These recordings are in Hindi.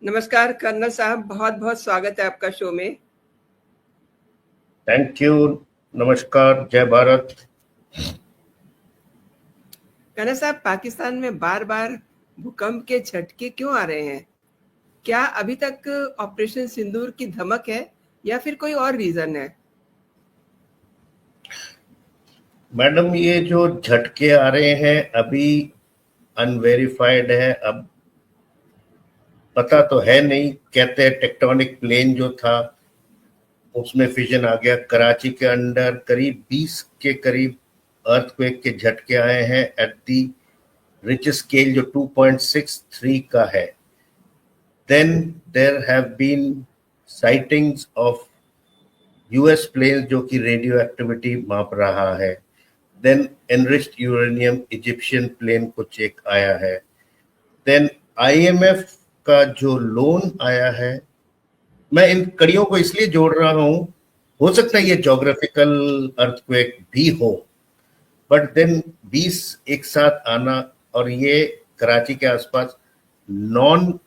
नमस्कार कर्नल साहब, बहुत बहुत स्वागत है आपका शो में। Thank you. नमस्कार, जय भारत। कर्नल साहब, पाकिस्तान में बार बार भूकंप के झटके क्यों आ रहे हैं? क्या अभी तक ऑपरेशन सिंदूर की धमक है या फिर कोई और रीजन है? मैडम, ये जो झटके आ रहे हैं अभी अनवेरिफाइड है। अब पता तो है नहीं। कहते हैं टेक्टोनिक प्लेन जो था उसमें फिजन आ गया। कराची के अंदर करीब 20 के करीब अर्थक्वेक के झटके आए हैं एट दी रिचेस्ट स्केल जो 2.63 का है। Then there have been sightings of US plane जो कि रेडियो एक्टिविटी माप रहा है। Then enriched uranium Egyptian plane कुछ एक आया है। देन आईएमएफ का जो लोन आया है। मैं इन कड़ियों को इसलिए जोड़ रहा हूं, हो सकता है ये ज्योग्राफिकल अर्थक्वेक भी हो, बट देन 20 एक साथ आना, और ये कराची के आसपास नॉन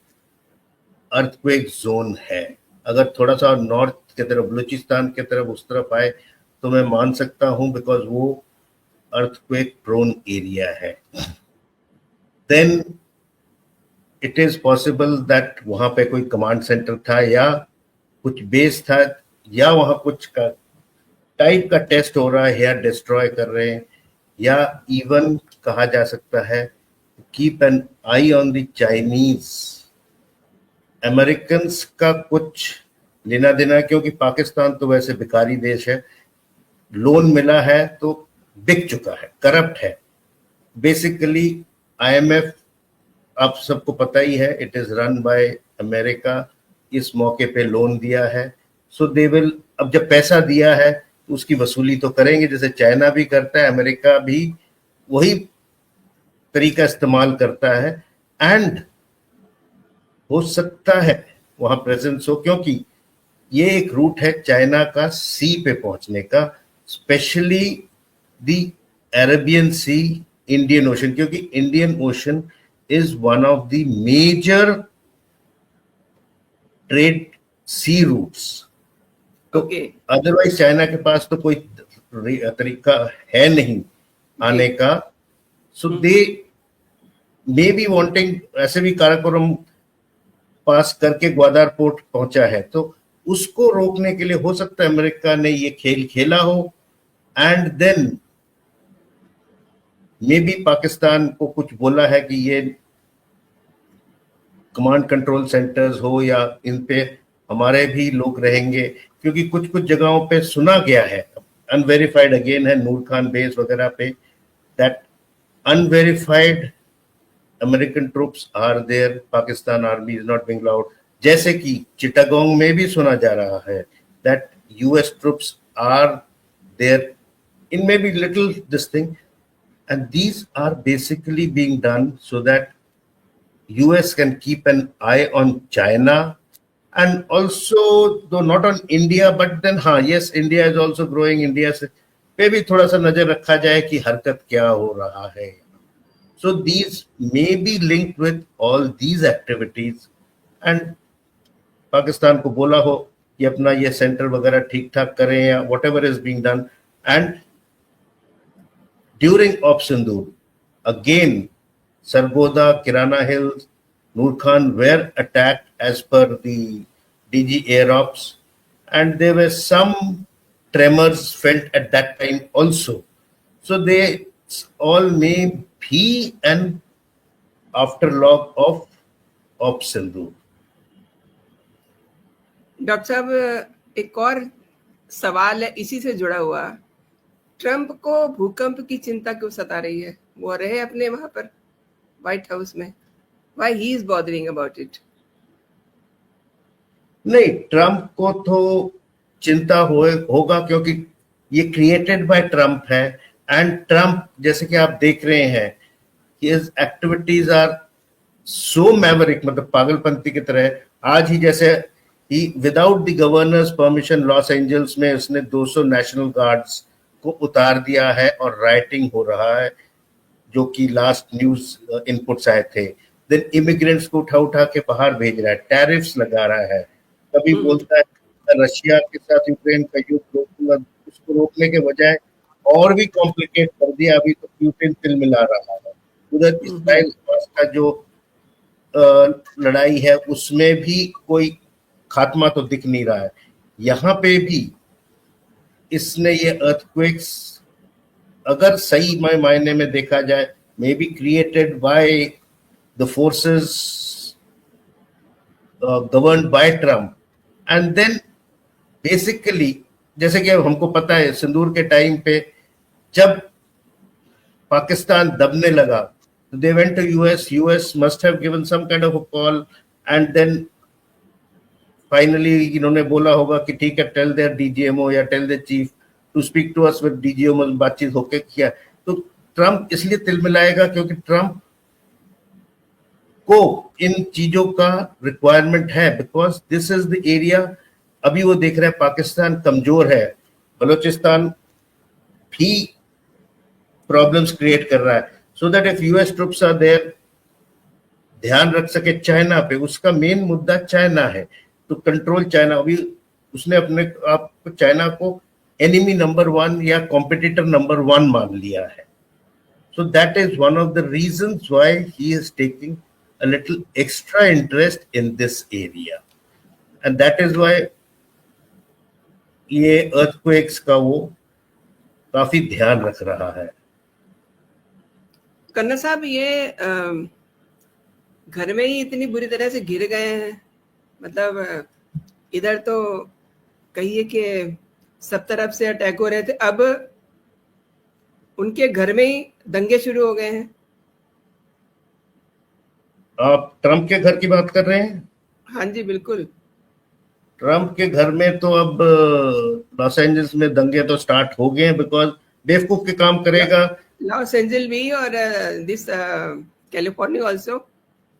अर्थक्वेक जोन है। अगर थोड़ा सा नॉर्थ की तरफ, बलूचिस्तान की तरफ, उस तरफ आए तो मैं मान सकता हूं, बिकॉज वो अर्थक्वेक प्रोन एरिया है। Then it is possible that वहां पे कोई कमांड सेंटर था या कुछ बेस था, या वहां कुछ का टाइप का टेस्ट हो रहा है या डिस्ट्रॉय कर रहे हैं, या इवन कहा जा सकता है keep an I on the Chinese. American का कुछ लेना देना, क्योंकि पाकिस्तान तो वैसे भिखारी देश है। लोन मिला है तो बिक चुका है, करप्ट है बेसिकली। आईएमएफ आप सबको पता ही है, it is run by America. इस मौके पे लोन दिया है, सो दे विल, अब जब पैसा दिया है तो उसकी वसूली तो करेंगे, जैसे चाइना भी करता है, अमेरिका भी वही तरीका इस्तेमाल करता है। एंड हो सकता है वहां प्रेजेंस हो, क्योंकि ये एक रूट है चाइना का सी पे पहुंचने का, specially the Arabian sea, Indian ocean, क्योंकि Indian ocean is one of the major trade sea routes. तो अदरवाइज चाइना के पास तो कोई तरीका है नहीं आने का। सो दे मे बी वांटिंग, ऐसे भी काराकोरम पास करके ग्वादार पोर्ट पहुंचा है, तो उसको रोकने के लिए हो सकता है अमेरिका ने ये खेल खेला हो। And then maybe Pakistan को कुछ बोला है कि ये कमांड कंट्रोल सेंटर्स हो या इन पे हमारे भी लोग रहेंगे, क्योंकि कुछ कुछ जगहों पे सुना गया है, अनवेरिफाइड अगेन है, नूर खान बेस वगैरह पे, that unverified American troops are there, Pakistan army is not being allowed. जैसे कि चिटागोंग में भी सुना जा रहा है that US troops are there, इनमें भी little this thing, and these are basically being done so that US can keep an eye on China, and also though not on India, but then yes, India is also growing. India से पे भी थोड़ा सा नजर रखा जाए कि हरकत क्या हो रहा है। So these may be linked with all these activities, and Pakistan को बोला हो कि अपना ये सेंटर वगैरह ठीक ठाक करें या whatever is being done. And during Op Sindoor, again, Sargodha, Kirana Hills, Noor Khan were attacked as per the DG Air Ops, and there were some tremors felt at that time also. So they all may be an afterlog of Op Sindoor. Doctor साहब, एक और सवाल है इसी से जुड़ा हुआ। ट्रंप को भूकंप की चिंता क्यों सता रही है? वो रहे अपने वहां पर व्हाइट हाउस में, why he is bothering about it? नहीं, ट्रंप को तो चिंता होगा, क्योंकि ये क्रिएटेड बाय ट्रंप है। एंड ट्रंप, जैसे कि आप देख रहे हैं, his activities are so maverick, मतलब पागलपंती की तरह। आज ही जैसे ही without the governor's permission Los Angeles में उसने 200 नेशनल गार्ड्स को उतार दिया है और राइटिंग हो रहा है, जो कि लास्ट न्यूज इनपुट्स आए थे। देन इमिग्रेंट्स को उठा उठा के बाहर भेज रहा है, टैरिफ्स लगा रहा है, कभी बोलता है रशिया के साथ यूक्रेन का युद्ध रोकूंगा, उसको रोकने के बजाय और भी कॉम्प्लिकेट कर दिया। अभी तो पुतिन तिलमिला रहा है। उधर इसराइल का जो लड़ाई है उसमें भी कोई खात्मा तो दिख नहीं रहा है। यहाँ पे भी इसने ये अर्थक्वेक्स अगर सही मायने में देखा जाए maybe created by the forces governed by Trump, and then basically जैसे कि हमको पता है सिंदूर के टाइम पे जब पाकिस्तान दबने लगा, they went to US must have given some kind of a call, and then finally इन्होंने बोला होगा कि ठीक है, टेल देयर DGMO या tell the chief to speak to us with DGMO, बातचीत होके किया। तो ट्रम्प इसलिए तिलमिलाएगा क्योंकि ट्रम्प को इन चीजों का रिक्वायरमेंट है, because this is the area. अभी वो देख रहे हैं पाकिस्तान कमजोर है, बलोचिस्तान भी प्रॉब्लम्स क्रिएट कर रहा है, so that if US troops are there ध्यान रख सके चाइना पे। उसका मेन मुद्दा चाइना है, तो कंट्रोल चाइना। अभी उसने अपने आप को चाइना को एनिमी नंबर 1 या कॉम्पिटिटर नंबर 1 मान लिया है। So that is one of the reasons why he is taking a little extra interest in this area, and that is why ये अर्थक्वेक्स का वो काफी ध्यान रख रहा है। कन्ना साहब, ये घर में ही इतनी बुरी तरह से गिर गए हैं, मतलब इधर तो कहिए कि सब तरफ से अटैक हो रहे थे, अब उनके घर में ही दंगे शुरू हो गए हैं। आप ट्रम्प के घर की बात कर रहे हैं? हाँ जी, बिल्कुल। ट्रम्प के घर में तो अब लॉस एंजल्स में दंगे तो स्टार्ट हो गए हैं, बिकॉज बेवकूफ के काम करेगा। लॉस एंजल भी और this California also.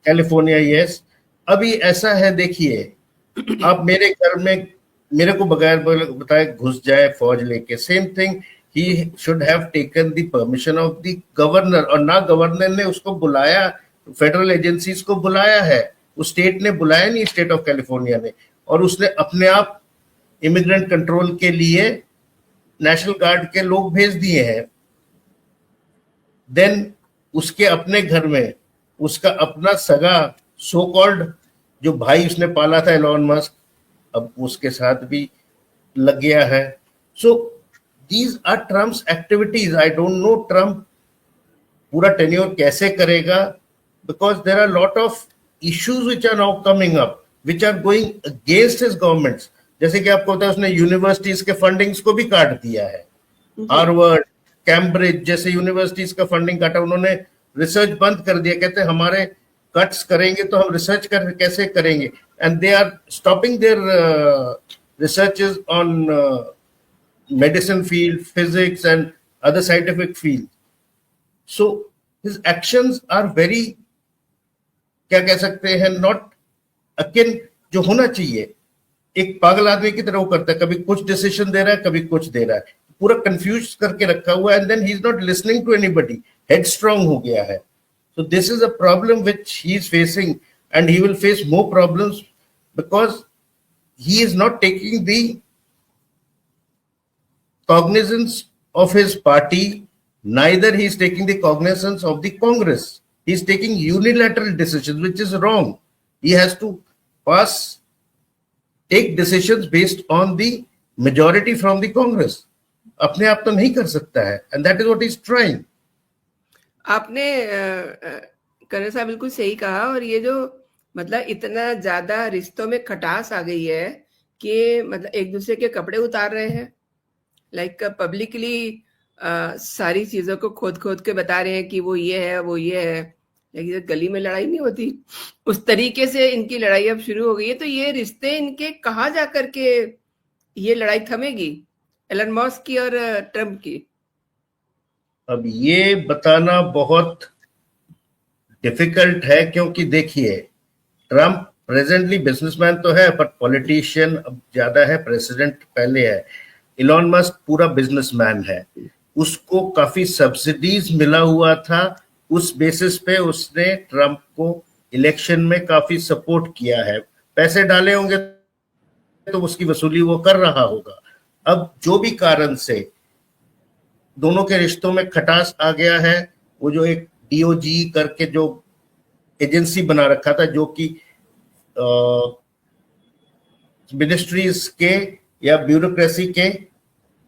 California, yes. अभी ऐसा है, देखिए, आप मेरे घर में मेरे को बगैर बताए घुस जाए फौज लेके, same thing he should have taken the permission of the governor, और ना गवर्नर ने उसको बुलाया, फेडरल एजेंसीज को बुलाया है, उस स्टेट ने बुलाया नहीं, स्टेट ऑफ कैलिफोर्निया ने, और उसने अपने आप इमिग्रेंट कंट्रोल के लिए नेशनल गार्ड के लोग भेज दिए हैं। देन उसके अपने घर में उसका अपना सगा सो कॉल्ड जो भाई उसने पाला था एलॉन मस्क, अब उसके साथ भी लग गया है। So these are Trump's activities. I don't know Trump पूरा टेन्योर कैसे करेगा, because there are lot of issues which are now coming up which are going against his governments. जैसे कि आपको पता है उसने यूनिवर्सिटीज के फंडिंग्स को भी काट दिया है। हार्वर्ड, कैम्ब्रिज जैसे यूनिवर्सिटीज का फंडिंग काटा, उन्होंने रिसर्च बंद कर दिया। कहते हैं हमारे कट्स करेंगे तो हम रिसर्च कर कैसे करेंगे, and they are stopping their researches on medicine field, physics and other scientific field. So his actions are very, क्या कह सकते हैं, नॉट अकिन जो होना चाहिए। एक पागल आदमी की तरह वो करता है, कभी कुछ डिसीजन दे रहा है, कभी कुछ दे रहा है, पूरा कंफ्यूज करके रखा हुआ है, and then he is not listening to anybody, headstrong हो गया है। So this is a problem which he is facing, and he will face more problems because he is not taking the cognizance of his party, neither he is taking the cognizance of the Congress. He is taking unilateral decisions, which is wrong. He has to take decisions based on the majority from the Congress. अपने आप तो नहीं कर सकता है, and that is what he is trying. आपने करण साहब बिल्कुल सही कहा। और ये जो मतलब इतना ज्यादा रिश्तों में खटास आ गई है कि मतलब एक दूसरे के कपड़े उतार रहे हैं, लाइक पब्लिकली सारी चीजों को खोद खोद के बता रहे हैं कि वो ये है, वो ये है, लेकिन गली में लड़ाई नहीं होती, उस तरीके से इनकी लड़ाई अब शुरू हो गई है। तो ये रिश्ते इनके कहाँ जाकर के ये लड़ाई थमेगी, एलन मस्क की और ट्रम्प की? अब ये बताना बहुत डिफिकल्ट है, क्योंकि देखिए ट्रम्प प्रेजेंटली बिजनेसमैन तो है, पर पॉलिटिशियन अब ज्यादा है, प्रेसिडेंट पहले है। इलॉन मस्क पूरा बिजनेसमैन है, उसको काफी सब्सिडीज मिला हुआ था, उस बेसिस पे उसने ट्रम्प को इलेक्शन में काफी सपोर्ट किया है, पैसे डाले होंगे तो उसकी वसूली वो कर रहा होगा। अब जो भी कारण से दोनों के रिश्तों में खटास आ गया है, वो जो एक डीओजी करके जो एजेंसी बना रखा था, जो कि मिनिस्ट्रीज के या ब्यूरोक्रेसी के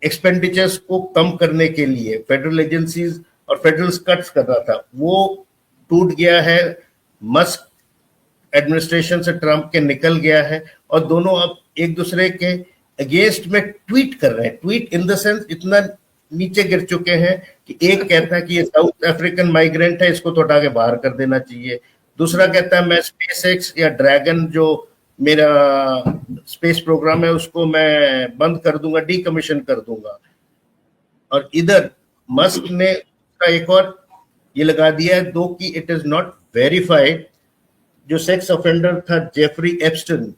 एक्सपेंडिचर्स को कम करने के लिए फेडरल एजेंसीज और फेडरल कट्स कर रहा था, वो टूट गया है। मस्क एडमिनिस्ट्रेशन से ट्रंप के निकल गया है और दोनों अब एक दूसरे के अगेंस्ट में ट्वीट कर रहे हैं। ट्वीट इन द सेंस इतना नीचे गिर चुके हैं कि एक कहता है कि ये साउथ अफ्रीकन माइग्रेंट है, इसको तो हटा के बाहर कर देना चाहिए। दूसरा कहता है मैं स्पेसएक्स या ड्रैगन जो मेरा स्पेस प्रोग्राम है उसको मैं बंद कर दूंगा, डीकमीशन कर दूंगा। और इधर मस्क ने एक और ये लगा दिया है दो कि इट इज नॉट वेरीफाइड। जो सेक्स ऑफेंडर था जेफरी एप्स्टन,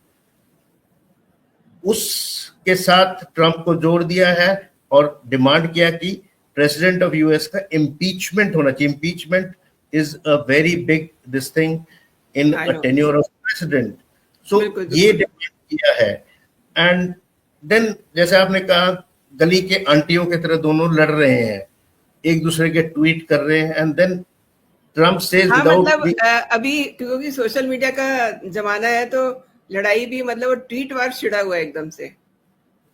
उसके साथ ट्रंप को जोड़ दिया है और डिमांड किया कि प्रेसिडेंट ऑफ यूएस का इम्पीचमेंट होना चाहिए। Impeachment is a very big this thing in a tenure of president. So ये डिमांड किया है। एंड देन जैसे आपने कहा, गली के आंटियों की तरह दोनों लड़ रहे हैं, एक दूसरे के ट्वीट कर रहे हैं। And then Trump says without, मतलब अभी क्योंकि सोशल मीडिया का जमाना है तो लड़ाई भी मतलब वो ट्वीट वार छिड़ा हुआ है एकदम से।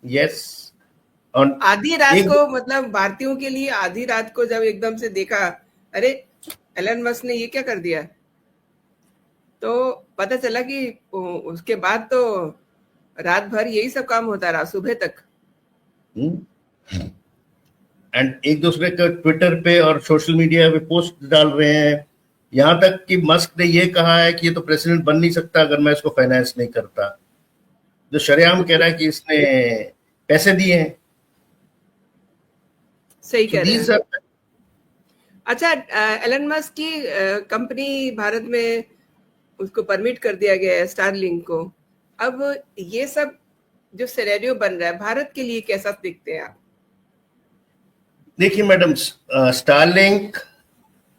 यस, आधी रात को, मतलब भारतीयों के लिए आधी रात को जब एकदम से देखा, अरे एलन मस्क ने ये क्या कर दिया, तो पता चला कि उसके बाद तो रात भर यही सब काम होता रहा, सुबह तक। एंड एक दूसरे के ट्विटर पे और सोशल मीडिया पे पोस्ट डाल रहे हैं, यहां तक कि मस्क ने ये कहा है कि ये तो प्रेसिडेंट बन नहीं सकता अगर मैं इसको फाइनेंस नहीं करता। जो शरेआम कह रहा है कि इसने पैसे दिए हैं। सही कह रहे हैं। अच्छा, एलन मस्क की कंपनी भारत में उसको परमिट कर दिया गया है, स्टारलिंक को। अब ये सब जो सिनेरियो बन रहा है भारत के लिए कैसा देखते हैं आप? देखिए मैडम, स्टारलिंक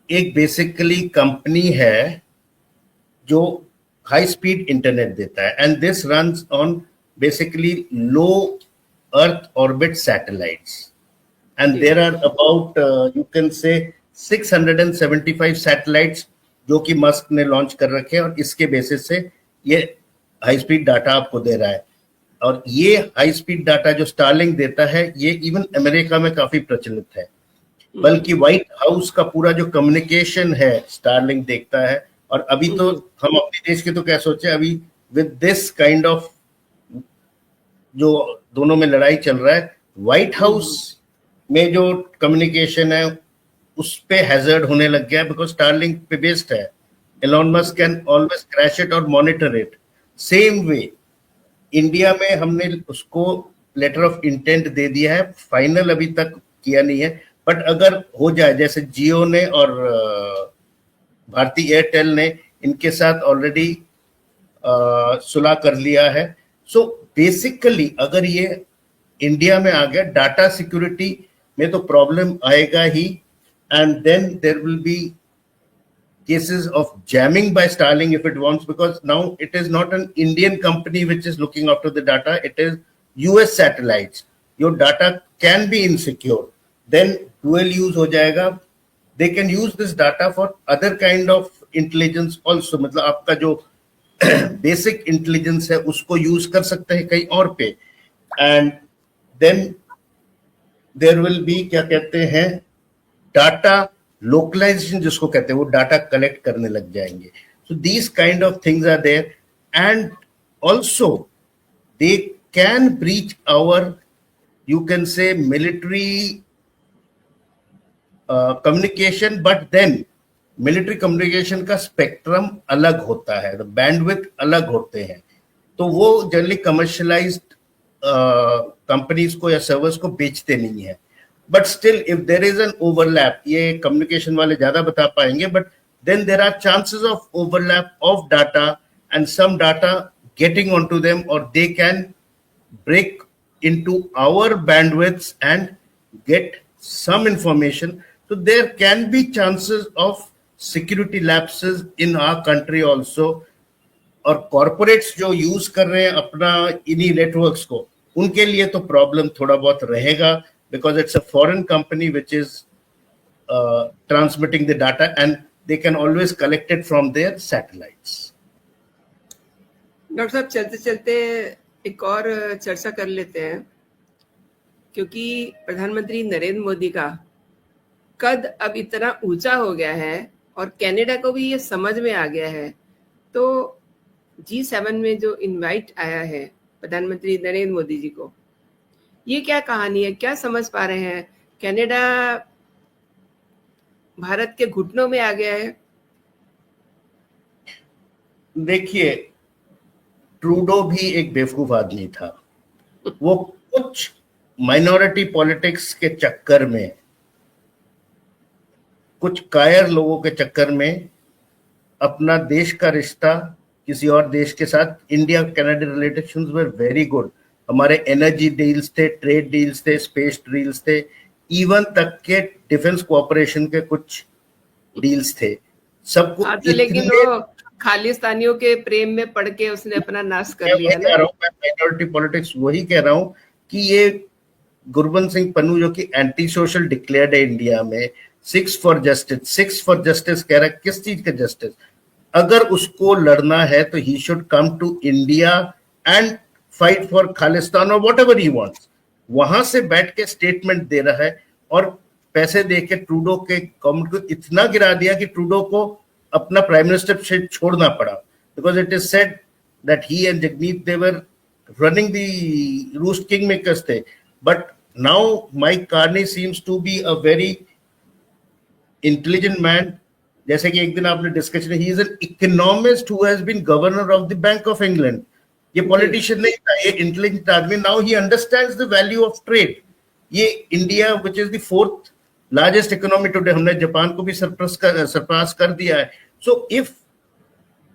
एक बेसिकली कंपनी है जो हाई स्पीड इंटरनेट देता है and this runs on basically low earth orbit satellites and there are about you can say 675 satellites जो कि मस्क ने लॉन्च कर रखे हैं और इसके बेसिस से ये हाई स्पीड डाटा आपको दे रहा है। और ये हाई स्पीड डाटा जो स्टारलिंक देता है ये इवन अमेरिका में काफी प्रचलित है, बल्कि व्हाइट हाउस का पूरा जो कम्युनिकेशन है स्टारलिंक देखता है। और अभी तो हम अपने देश के तो क्या सोचे, अभी विद दिस काइंड ऑफ जो दोनों में लड़ाई चल रहा है, व्हाइट हाउस में जो कम्युनिकेशन है उस पे हैजर्ड होने लग गया बिकॉज स्टारलिंक पे बेस्ड है। Elon Musk can always crash it और monitor it. Same way India में हमने उसको लेटर ऑफ इंटेंट दे दिया है, फाइनल अभी तक किया नहीं है, बट अगर हो जाए, जैसे जियो ने और भारती एयरटेल ने इनके साथ ऑलरेडी सुलह कर लिया है। सो बेसिकली अगर ये इंडिया में आ गया, डाटा सिक्योरिटी में तो प्रॉब्लम आएगा ही, and then there will be cases of jamming by Starlink if it wants, because now it is not an Indian company which is looking after the data, it is US satellites. Your data can be insecure, then dual use ho jayega. They can use this data for other kind of intelligence also, मतलब आपका जो basic intelligence है उसको use कर सकते हैं कहीं और पे, and then there will be क्या कहते हैं data लोकलाइजेशन जिसको कहते हैं, वो डाटा कलेक्ट करने लग जाएंगे। So these kind of things are there and also they can breach our, you can say military communication, but then military communication का स्पेक्ट्रम अलग होता है, बैंडविड्थ अलग होते हैं, तो वो जनरली कमर्शियलाइज्ड कंपनीज को या सर्वर्स को बेचते नहीं है। But still, if there is an overlap, ये communication वाले ज़्यादा बता पाएंगे, but then there are chances of overlap of data and some data getting onto them, or they can break into our bandwidths and get some information. So there can be chances of security lapses in our country also, और कॉर्पोरेट्स जो यूज कर रहे हैं अपना इन्हीं नेटवर्क्स को, उनके लिए तो प्रॉब्लम थोड़ा बहुत रहेगा, because it's a foreign company which is transmitting the data and they can always collect it from their satellites. Doctor साहब, चलते चलते एक और चर्चा कर लेते हैं, क्योंकि प्रधानमंत्री नरेंद्र मोदी का कद अब इतना ऊंचा हो गया है और कनाडा को भी ये समझ में आ गया है। तो G7 में जो इनवाइट आया है प्रधानमंत्री नरेंद्र मोदी जी को, ये क्या कहानी है? क्या समझ पा रहे हैं? कनाडा भारत के घुटनों में आ गया है? देखिए, ट्रूडो भी एक बेवकूफ आदमी था। वो कुछ माइनॉरिटी पॉलिटिक्स के चक्कर में, कुछ कायर लोगों के चक्कर में अपना देश का रिश्ता किसी और देश के साथ, India Canada relations were very good, हमारे एनर्जी डील्स थे, ट्रेड डील्स थे, स्पेस डील्स थे, इवन तक के डिफेंस कोऑपरेशन के कुछ डील्स थे, सब कुछ। लेकिन वो खालिस्तानियों के प्रेम में पड़ के उसने अपना नाश कर लिया ना। मैं माइनॉरिटी पॉलिटिक्स वही कह रहा हूँ कि ये गुरबंत सिंह पन्नू जो कि एंटी सोशल डिक्लेयर्ड है इंडिया में, 6 फॉर जस्टिस कह रहा है। किस चीज का जस्टिस? अगर उसको लड़ना है तो he should come to India and fight for Khalistan और व्हाटएवर ही वांट्स। वहां से बैठ के स्टेटमेंट दे रहा है और पैसे दे के ट्रूडो के गवर्नमेंट को इतना गिरा दिया कि ट्रूडो को अपना प्राइम मिनिस्टर छोड़ना पड़ा, because it is said that he and Jagmeet they were running the roost king makers थे। But now Mike Carney seems to be a very intelligent man. जैसे कि एक दिन आपने discussion, he is an economist who has been governor of the Bank of England. ये पॉलिटिशियन नहीं था, ये इंटेलिजेंट आदमी। Now he understands the value of trade. ये India which is the 4th largest economy today, हमने जापान को भी सरपास कर दिया है। So if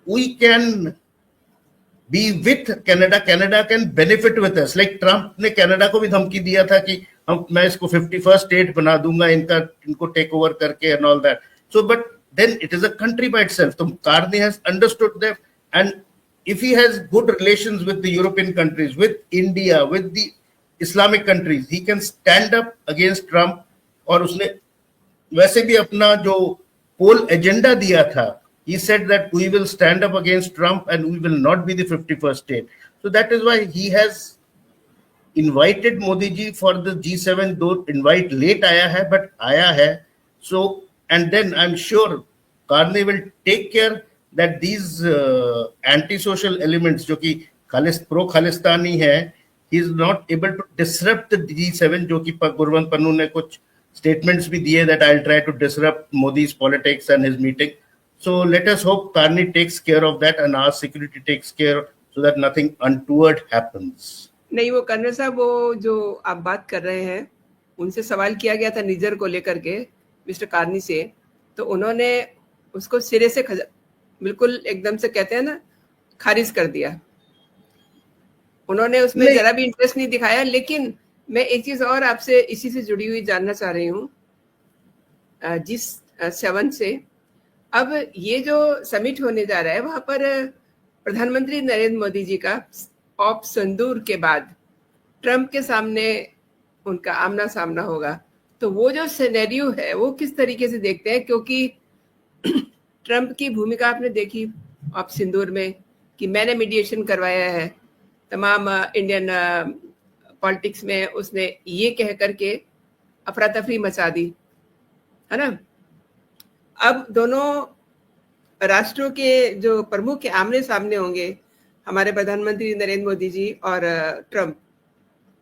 we can be with Canada, Canada can benefit with us. Like Trump ने कनाडा को भी धमकी दिया था कि मैं इसको 51st स्टेट बना दूंगा इनको टेक ओवर करके and all that. So but then it is a country by itself. So Carney has understood that, and if he has good relations with the European countries, with India, with the Islamic countries, he can stand up against Trump. और उसने वैसे भी अपना जो पोल एजेंडा दिया था, he said that we will stand up against Trump and we will not be the 51st state. So that is why he has invited Modi ji for the G7. though invite late आया है, but आया है. So and then I'm sure Carney will take care that these anti-social elements जो कि pro खालिस्तानी है, he is not able to disrupt the G7, जो कि गुरवंत पन्नू ने कुछ statements भी दिए that I'll try to disrupt Modi's politics and his meeting. So let us hope Carney takes care of that and our security takes care so that nothing untoward happens. नहीं, वो कर्नल साहब, वो जो आप बात कर रहे हैं, उनसे सवाल किया गया था निजर को लेकर के मिस्टर कार्नी से, तो उन्होंने उसको सिरे से बिल्कुल एकदम से कहते हैं ना, खारिज कर दिया। उन्होंने उसमें जरा भी इंटरेस्ट नहीं दिखाया। लेकिन मैं एक चीज और आपसे इसी से जुड़ी हुई जानना चाह रही हूँ, G7 से। अब ये जो समिट होने जा रहा है, वहां पर प्रधानमंत्री नरेंद्र मोदी जी का ऑप संदूर के बाद ट्रंप के सामने उनका आमना सामना होगा। तो वो जो सिनेरियो है वो किस तरीके से देखते हैं? क्योंकि ट्रंप की भूमिका आपने देखी ऑप सिंदूर में कि मैंने मीडिएशन करवाया है, तमाम इंडियन पॉलिटिक्स में उसने ये कह करके अफरा तफरी मचा दी, है ना। अब दोनों राष्ट्रों के जो प्रमुख के आमने सामने होंगे, हमारे प्रधानमंत्री नरेंद्र मोदी जी और ट्रंप।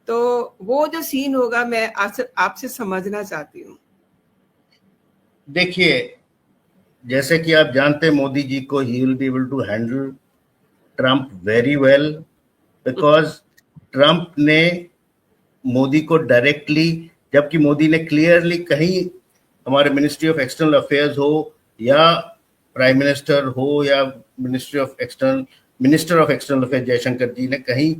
तो वो जो सीन होगा, मैं आपसे समझना चाहती हूँ। देखिए, जैसे कि आप जानते हैं मोदी जी को, he will be able to handle Trump very well, because Trump ने मोदी को डायरेक्टली, जबकि मोदी ने क्लियरली कहीं हमारे मिनिस्ट्री ऑफ एक्सटर्नल अफेयर्स हो या प्राइम मिनिस्टर हो या minister of external affairs Jaishankar ji ने कहीं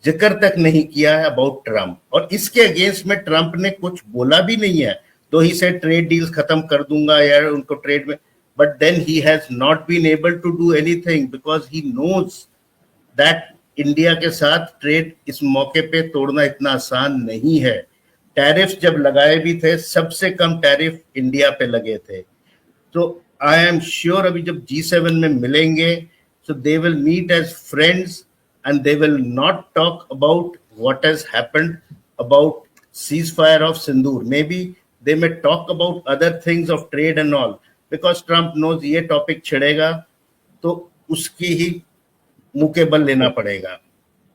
जिक्र तक नहीं किया है अबाउट ट्रंप। और इसके अगेंस्ट में ट्रंप ने कुछ बोला भी नहीं है। तो ही से ट्रेड डील्स खत्म कर दूंगा या उनको ट्रेड में, but then he has not been able to do anything because he knows that India के साथ ट्रेड इस मौके पे तोड़ना इतना आसान नहीं है। टैरिफ जब लगाए भी थे, सबसे कम टैरिफ इंडिया पे लगे थे। तो आई एम श्योर अभी जब G7 में मिलेंगे, so they will meet as friends and they will not talk about what has happened about ceasefire of Sindoor. Maybe they may talk about other things of trade and all, because Trump knows ये टॉपिक छिड़ेगा तो उसकी ही मुंह के बल लेना पड़ेगा,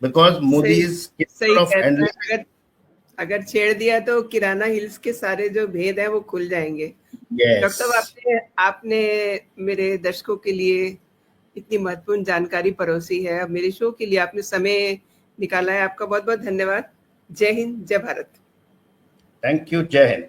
बिकॉज मोदी सही कहते हैं, अगर छेड़ दिया तो किराना हिल्स के सारे जो भेद है वो खुल जाएंगे। डॉक्टर साहब, आपने मेरे दर्शकों के लिए इतनी महत्वपूर्ण जानकारी परोसी है, अब मेरे शो के लिए आपने समय निकाला है, आपका बहुत बहुत धन्यवाद। जय हिंद, जय भारत। थैंक यू, जय हिंद।